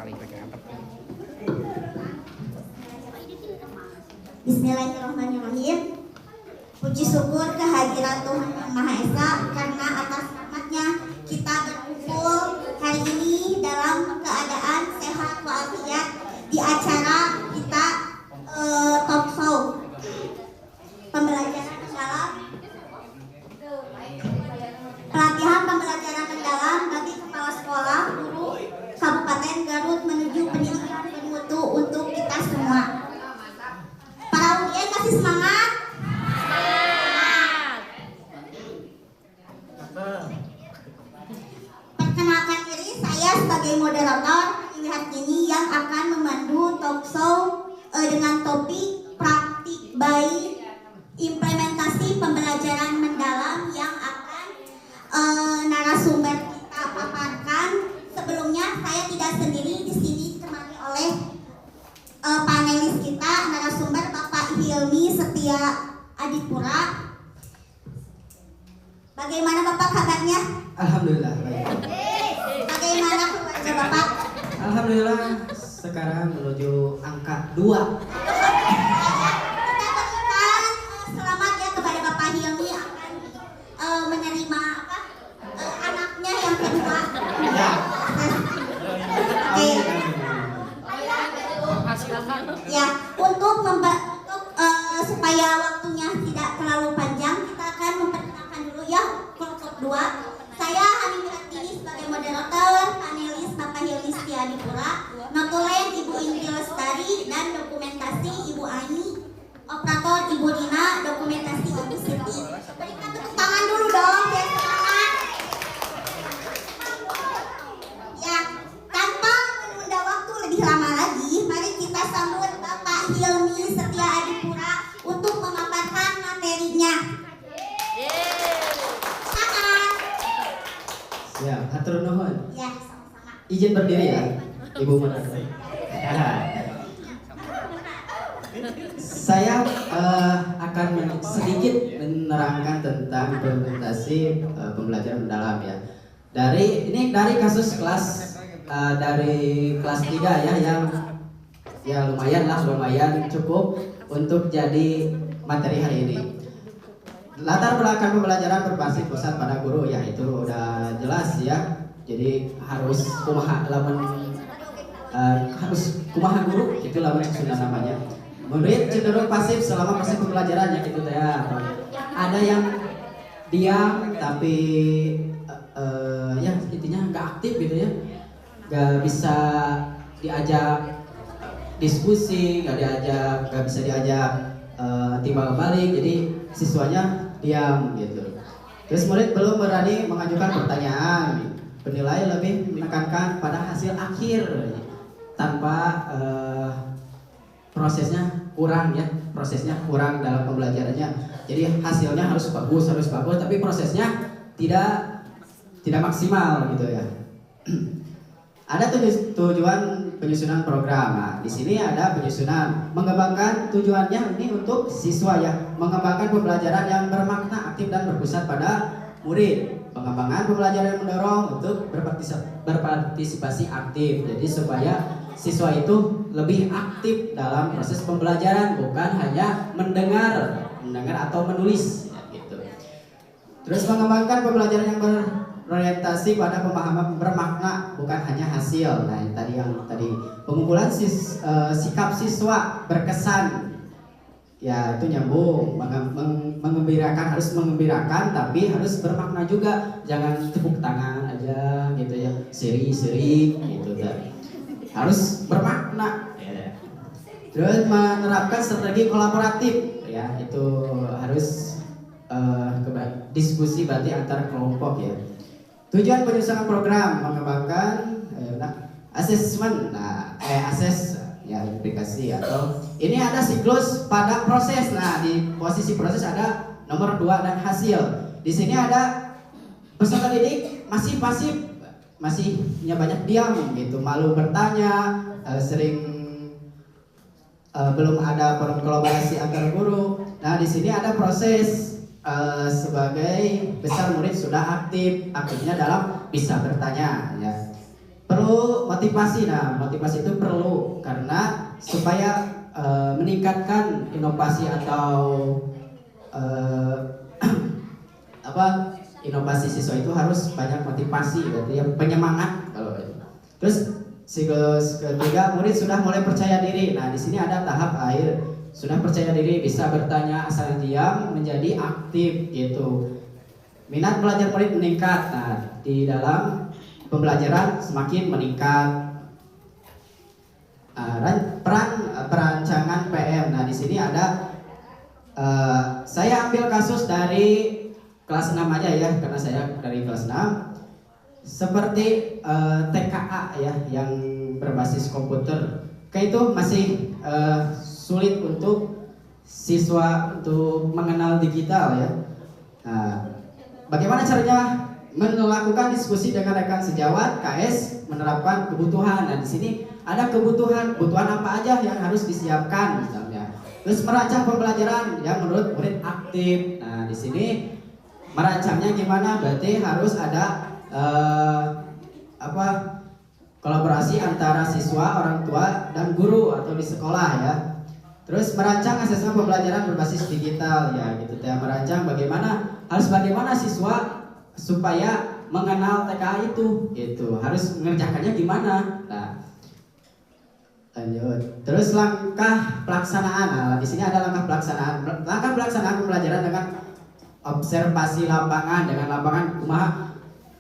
saling bergantung. Bismillahirrahmanirrahim. Puji syukur kehadiran Tuhan Yang Maha Esa karena atas rahmatnya kita berkumpul hari ini dalam keadaan sehat walafiat di acara kita talk show pembelajaran mendalam, pelatihan pembelajaran mendalam bagi kepala sekolah, guru Kabupaten Garut menuju pendidikan bermutu untuk kita semua. Para UN kasih semangat. Perkenalkan diri, saya sebagai moderator hari ini yang akan memandu talk show dengan topik praktik baik implementasi pembelajaran mendalam yang akan narasumber kita paparkan. Sebelumnya saya tidak sendiri, di sini ditemani oleh panelis kita, narasumber Bapak Hilmi Setia Adipura. Bagaimana Bapak kabarnya? Alhamdulillah baik. Bagaimana keluarga Bapak? Alhamdulillah sekarang menuju angka 2. Kita berikan selamat ya kepada Bapak Hilmi akan menerima anaknya yang kedua. Ya. Oke. Ya, untuk supaya waktunya tidak terlalu panjang, kita akan memperkenalkan dulu ya kelompok 2. Saya Hani Hartini sebagai moderator, panelis Bapak Hilmi Setia Adipura, notulen Ibu Indri Lestari, dan dokumentasi Ibu Ani, operator Ibu Rina, dokumentasi Ibu Siti. Berikan tepuk tangan dulu dong, biar semangat. Ya, tanpa menunda waktu lebih lama lagi, mari kita sambut Bapak Hilmi Setia Adipura untuk memaparkan materinya. Semangat. Siap, hatur nuhun. Ya, sama-sama. Izin berdiri ya, Ibu moderator. Saya akan sedikit menerangkan tentang implementasi pembelajaran mendalam ya. Dari kasus kelas dari kelas 3 ya, yang ya lumayan cukup untuk jadi materi hari ini. Latar belakang pembelajaran berbasis pusat pada guru ya, itu udah jelas ya. Jadi harus kumaha guru, itu lamun sudah namanya. Murid cenderung pasif selama proses pembelajarannya gitu ya. Ada yang diam tapi ya intinya nggak aktif gitu ya. Nggak bisa diajak diskusi, nggak bisa diajak timbal balik. Jadi siswanya diam gitu. Terus murid belum berani mengajukan pertanyaan. Penilai lebih menekankan pada hasil akhir tanpa prosesnya kurang dalam pembelajarannya. Jadi hasilnya harus bagus, tapi prosesnya tidak maksimal gitu ya. Ada tujuan penyusunan program. Nah, di sini ada penyusunan mengembangkan tujuannya ini untuk siswa ya, mengembangkan pembelajaran yang bermakna, aktif dan berpusat pada murid. Pengembangan pembelajaran mendorong untuk berpartisipasi aktif. Jadi supaya siswa itu lebih aktif dalam proses pembelajaran, bukan hanya mendengar atau menulis ya, gitu. Terus mengembangkan pembelajaran yang berorientasi pada pemahaman bermakna, bukan hanya hasil. Nah, yang tadi pengumpulan sikap siswa berkesan. Ya itu nyambung, mengembirakan, harus mengembirakan tapi harus bermakna juga. Jangan tepuk tangan aja gitu ya, seri gitu kan. Harus bermakna ya. Terus menerapkan strategi kolaboratif ya, itu harus diskusi berarti antar kelompok ya. Tujuan penyusunan program mengembangkan asesmen, ases ya, aplikasi atau ini ada siklus pada proses. Nah, di posisi proses ada nomor 2 dan hasil. Di sini ada peserta didik masih pasif, masihnya banyak diam gitu, malu bertanya, sering belum ada forum kolaborasi antar guru. Nah, di sini ada proses sebagai besar murid sudah aktifnya dalam bisa bertanya ya. perlu motivasi. Nah, motivasi itu perlu karena supaya meningkatkan inovasi atau apa inovasi siswa itu harus banyak motivasi, berarti yang penyemangat kalau itu. Terus siklus ketiga, murid sudah mulai percaya diri. Nah, di sini ada tahap akhir, sudah percaya diri, bisa bertanya asal diam, menjadi aktif gitu. Minat belajar murid meningkat. Nah, di dalam pembelajaran semakin meningkat. Perancangan PM. Nah, di sini ada saya ambil kasus dari kelas 6 aja ya, karena saya dari kelas 6. Seperti TKA ya, yang berbasis komputer. Kayak itu masih sulit untuk siswa untuk mengenal digital ya. Nah, bagaimana caranya melakukan diskusi dengan rekan sejawat KS, menerapkan kebutuhan. Nah, di sini ada kebutuhan apa aja yang harus disiapkan misalnya. Terus merancang pembelajaran yang menurut murid aktif. Nah, di sini merancangnya gimana? Berarti harus ada kolaborasi antara siswa, orang tua, dan guru atau di sekolah ya. Terus merancang asesmen pembelajaran berbasis digital ya gitu. Merancang bagaimana siswa supaya mengenal TKA itu gitu. Harus mengerjakannya gimana? Nah, lanjut. Terus langkah pelaksanaan. Nah, di sini ada langkah pelaksanaan. Langkah pelaksanaan pembelajaran dengan observasi lapangan, dengan lapangan kumaha.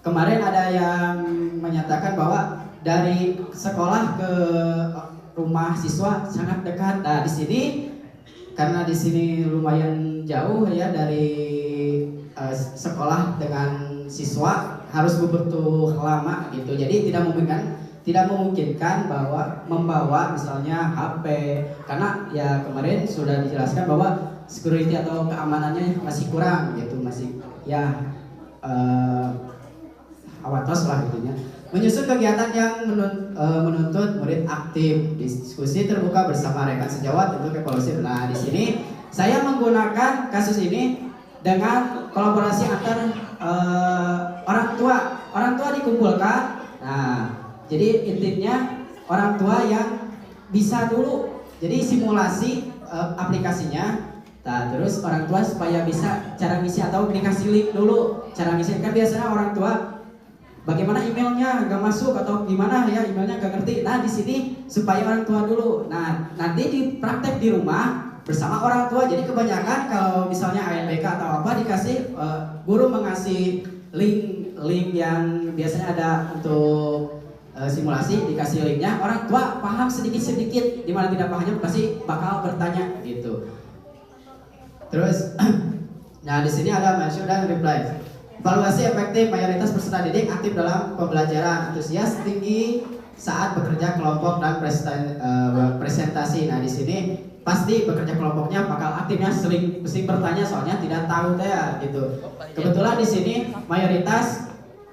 Kemarin ada yang menyatakan bahwa dari sekolah ke rumah siswa sangat dekat. Nah, di sini karena di sini lumayan jauh ya dari sekolah dengan siswa, harus butuh lama gitu. Jadi tidak memungkinkan bahwa membawa misalnya HP, karena ya kemarin sudah dijelaskan bahwa security atau keamanannya masih kurang gitu, masih ya awatos lah gitunya. Menyusun kegiatan yang menuntut murid aktif, diskusi terbuka bersama rekan sejawat untuk evaluasi. Nah, di sini saya menggunakan kasus ini dengan kolaborasi antar orang tua dikumpulkan. Nah, jadi intinya orang tua yang bisa dulu, jadi simulasi aplikasinya. Nah, terus orang tua supaya bisa cara ngisi atau dikasih link dulu cara ngisi. Kan biasanya orang tua bagaimana emailnya nggak masuk atau gimana ya, emailnya nggak ngerti. Nah, di sini supaya orang tua dulu. Nah, nanti dipraktek di rumah bersama orang tua. Jadi kebanyakan kalau misalnya ANBK atau apa dikasih guru mengasih link yang biasanya ada untuk simulasi, dikasih linknya, orang tua paham sedikit-sedikit, dimana tidak pahamnya pasti bakal bertanya gitu. Terus, nah di sini ada mention dan reply. Evaluasi efektif, mayoritas peserta didik aktif dalam pembelajaran, antusias tinggi saat bekerja kelompok dan presentasi. Nah di sini pasti bekerja kelompoknya bakal aktifnya, sering bertanya soalnya tidak tahu ya gitu. Kebetulan di sini mayoritas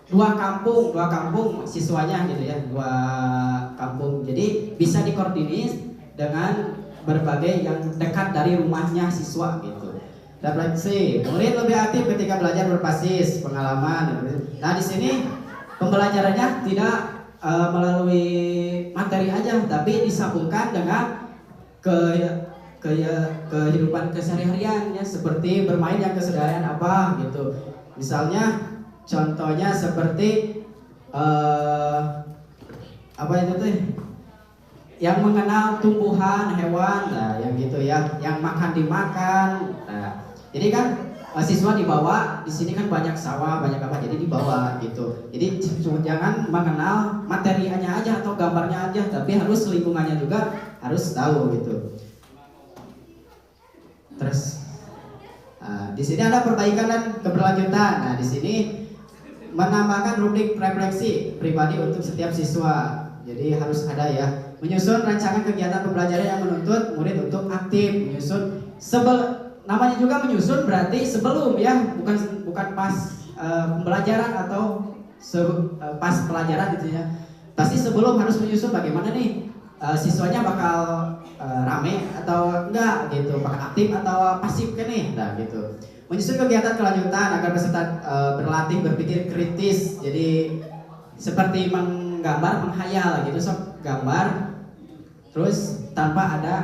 dua kampung siswanya gitu ya, 2 kampung. Jadi bisa dikoordinir dengan berbagai yang dekat dari rumahnya siswa gitu. Refleksi, murid lebih aktif ketika belajar berbasis pengalaman. Nah di sini pembelajarannya tidak melalui materi aja, tapi disambungkan dengan kehidupan keseharian ya, seperti bermain yang keseharian apa gitu. Misalnya contohnya seperti apa itu tuh yang mengenal tumbuhan, hewan, nah yang gitu ya, yang makan dimakan. Nah, jadi kan siswa dibawa, di sini kan banyak sawah, banyak apa, jadi dibawa gitu. Jadi jangan mengenal materinya aja atau gambarnya aja, tapi harus lingkungannya juga harus tahu gitu. Terus di sini ada perbaikan dan keberlanjutan. Nah, di sini menambahkan rubrik refleksi pribadi untuk setiap siswa. Jadi harus ada ya. Menyusun rancangan kegiatan pembelajaran yang menuntut murid untuk aktif. Menyusun namanya juga menyusun, berarti sebelum ya, bukan pas pembelajaran atau pas pelajaran gitu ya. Pasti sebelum harus menyusun bagaimana nih siswanya bakal rame atau enggak gitu, bakal aktif atau pasif kan nih. Nah gitu. Menyusun kegiatan kelanjutan agar peserta berlatih berpikir kritis. Jadi seperti gambar menghayal gitu, sok gambar terus tanpa ada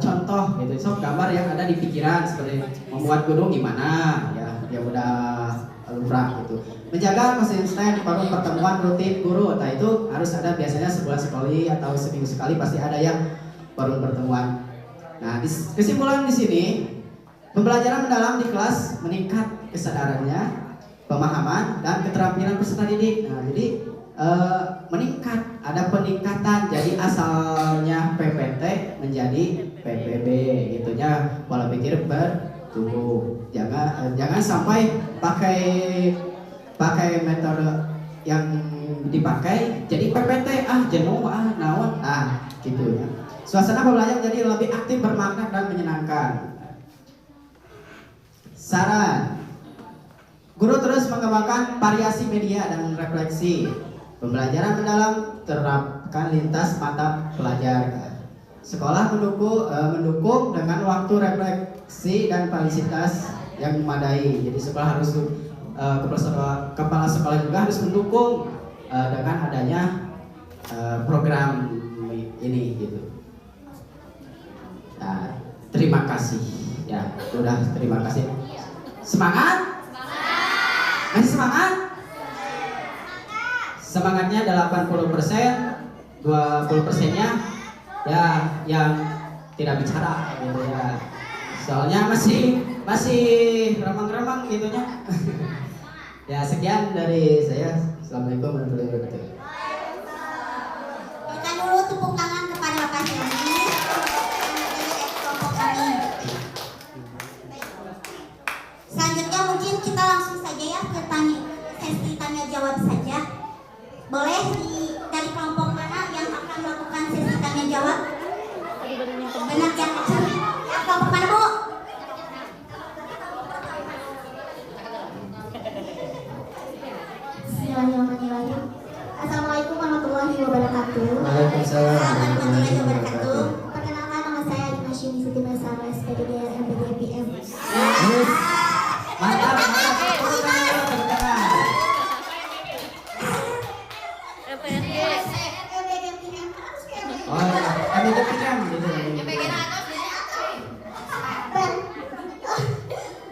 contoh gitu, sok gambar yang ada di pikiran seperti membuat gunung gimana ya udah lumrah gitu. Menjaga konsisten bangun pertemuan rutin guru, nah itu harus ada biasanya sebulan sekali atau seminggu sekali pasti ada yang baru pertemuan. Nah, kesimpulan di sini, pembelajaran mendalam di kelas meningkat kesadarannya, pemahaman dan keterampilan peserta didik. Nah, jadi meningkat, ada peningkatan. Jadi asalnya PPT menjadi PPB, gitunya pola pikir bertumbuh. Jangan sampai pakai metode yang dipakai jadi PPT jenuh naon gitu ya. Suasana pembelajaran jadi lebih aktif, bermakna dan menyenangkan. Saran, guru terus mengembangkan variasi media dan refleksi. Pembelajaran mendalam, terapkan lintas mata pelajar. Sekolah mendukung dengan waktu refleksi dan fasilitas yang memadai. Jadi sekolah harus kepala sekolah juga harus mendukung dengan adanya program ini gitu. Nah, terima kasih ya, sudah terima kasih. Semangat? Masih semangat? Semangatnya 80%, 20%-nya ya yang tidak bicara gitu ya. Soalnya masih remang-remang gitunya. Ya, sekian dari saya. Assalamualaikum warahmatullahi wabarakatuh. Berikan dulu tepuk tangan kepada Bapak Hemi dari kelompok kami. Selanjutnya mungkin kita langsung saja ya ke sesi tanya jawab saja. Boleh dari kelompok mana yang akan melakukan sesi tanya jawab? Banyak yang kecil. Ya, kelompok mana, Bu? Bismillahirrahmanirrahim. Assalamualaikum warahmatullahi wabarakatuh. Waalaikumsalam warahmatullahi wabarakatuh. Perkenalkan, nama saya Dimas Yuni Siti Basara, SPDDR MPDPM. Mantap.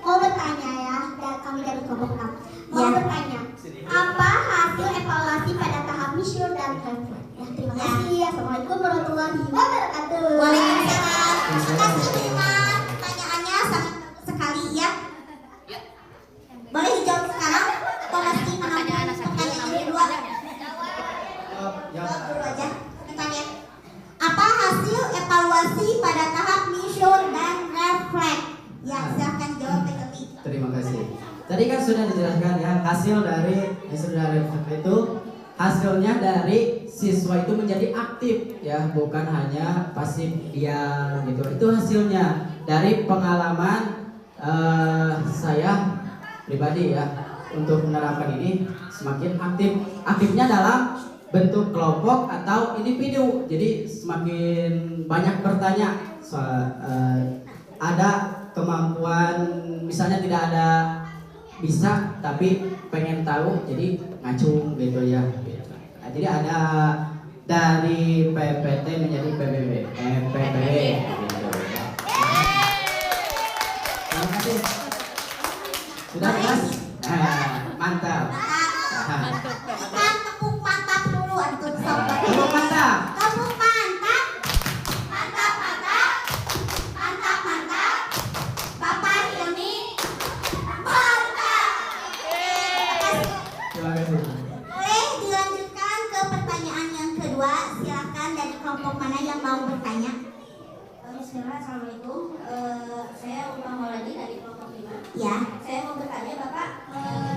Mau bertanya ya, kami dari kelompok 6. Mau bertanya, apa hasil evaluasi pada tahap mission dan reflect? Ya, terima kasih. Assalamualaikum warahmatullahi wabarakatuh. Waalaikumsalam. Terima kasih Dimas. Pertanyaannya sangat bagus sekali ya. Boleh dijawab sekarang? Atau masih menunggu pertanyaan yang kedua? Jawab dulu aja. Pertanyaan. Apa hasil evaluasi pada tahap mission dan reflect? Ya, silakan jawab PKP. Terima kasih. Tadi kan sudah dijelaskan ya, hasil dari itu hasilnya dari siswa itu menjadi aktif ya, bukan hanya pasif diam gitu. Itu hasilnya dari pengalaman saya pribadi ya, untuk menerapkan ini semakin aktif. Aktifnya dalam bentuk kelompok atau individu. Jadi semakin banyak bertanya. Ada kemampuan, misalnya tidak ada bisa tapi pengen tahu, jadi ngacung gitu ya. Nah, jadi ada dari PPT menjadi PBB, PPB gitu. Terima kasih. Sudah jelas? Mantap. Kan tepuk mantap dulu untuk sobat. Tepuk mantap. Tepuk mantap. Mantap, mantap. Mantap, mantap. Bapak Hilmi. Mantap. Terima kasih. Boleh dilanjutkan ke pertanyaan yang kedua. Silakan dari kelompok mana yang mau bertanya. Bismillah, Assalamualaikum. Saya Umar Mauladi dari kelompok 5. Ya. Saya mau bertanya Bapak,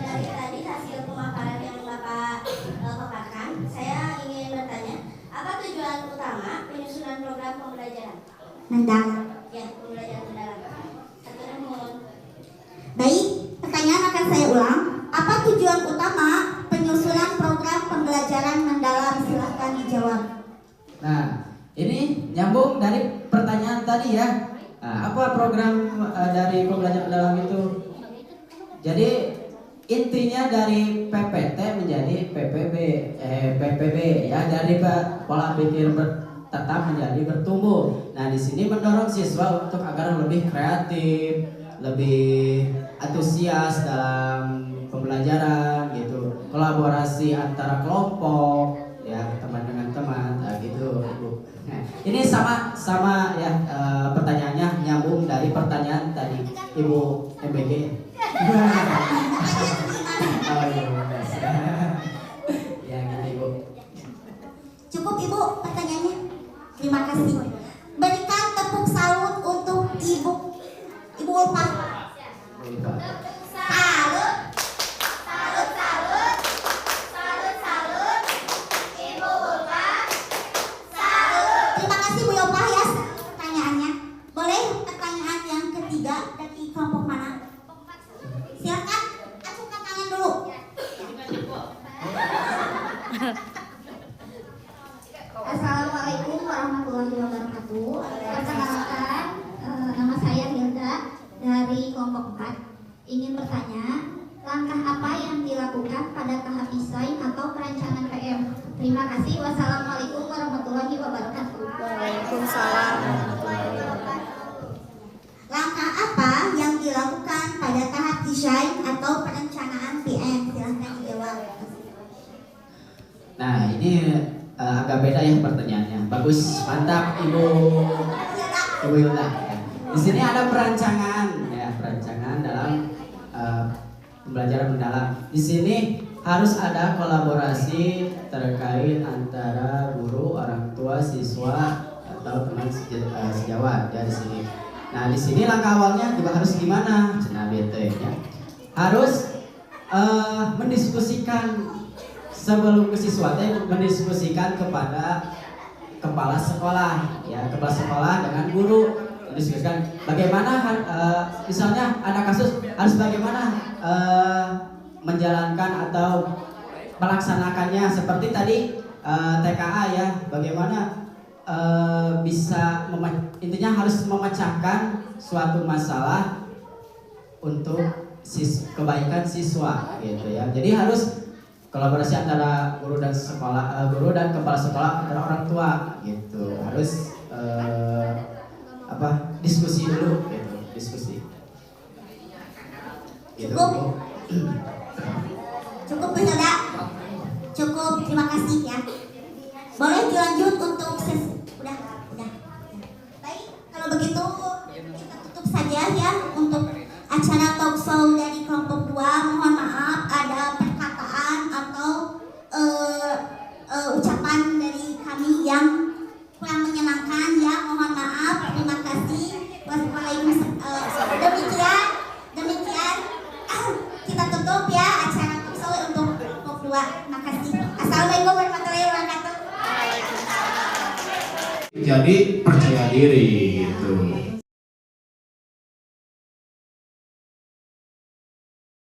dari tadi hasil pemaparan yang Bapak paparkan, saya ingin bertanya, apa tujuan utama penyusunan program pembelajaran? Mendalam. Ya, pembelajaran mendalam. Satunya mohon. Baik, pertanyaan akan saya ulang. Apa tujuan utama penyusunan program pembelajaran mendalam? Silakan dijawab. Nah, ini nyambung dari pertanyaan tadi ya. Nah, apa program dari pembelajaran mendalam itu? Jadi intinya dari PPT menjadi PPB ya, dari pola pikir tetap menjadi bertumbuh. Nah, di sini mendorong siswa untuk agar lebih kreatif, lebih antusias dalam pembelajaran gitu, kolaborasi antara kelompok ya, teman dengan teman gitu Ibu. Nah, ini sama ya, pertanyaannya nyambung dari pertanyaan tadi Ibu MBG. Oh, iya. Ya gitu Ibu. Cukup Ibu pertanyaannya. Terima kasih. Berikan tepuk salut untuk Ibu Ulfa. Salut. Salut, salut, salut, salut, Ibu Ulfa, salut. Terima kasih Bu Ulfa ya pertanyaannya. Boleh pertanyaan yang ketiga dari kelompok mana? Silakan, acungkan tangan dulu. Assalamualaikum warahmatullahi wabarakatuh. Perkenalkan, nama saya Hilda dari kelompok 4. Ingin bertanya, langkah apa yang dilakukan pada tahap desain atau perancangan PM? Terima kasih. Wassalamualaikum warahmatullahi wabarakatuh. Waalaikumsalam warahmatullahi wabarakatuh. Langkah apa yang dilakukan pada tahap desain atau perencanaan PM? Silahkan dijawab. Nah, ini agak beda ya pertanyaannya. Bagus, mantap Ibu Hilda. Di sini ada perancangan ya, perancangan dalam pembelajaran mendalam. Di sini harus ada kolaborasi terkait antara guru, orang tua, siswa atau teman sejawat ya di sini. Nah, di sini langkah awalnya juga harus gimana? Cenah bete ya. Harus mendiskusikan sebelum ke siswa mendiskusikan kepada kepala sekolah ya, kepala sekolah dengan guru, mendiskusikan bagaimana misalnya ada kasus harus bagaimana menjalankan atau melaksanakannya, seperti tadi TKA ya, bagaimana bisa intinya harus memecahkan suatu masalah untuk kebaikan siswa gitu ya. Jadi harus kolaborasi antara guru dan sekolah, guru dan kepala sekolah, antara orang tua gitu. Harus diskusi dulu gitu, diskusi. Gitu. Cukup Bu Hilda. Cukup, terima kasih ya. Boleh dilanjut untuk udah. Baik, kalau begitu kita tutup saja ya untuk acara talkshow dari kelompok 2. Mohon maaf ada perkataan atau ucapan dari kami yang kurang menyenangkan ya. Mohon maaf. Terima kasih. Wassalamualaikum. Demikian kita tutup ya acara talkshow untuk kelompok 2. Terima kasih. Assalamualaikum warahmatullahi wabarakatuh. Jadi percaya diri gitu.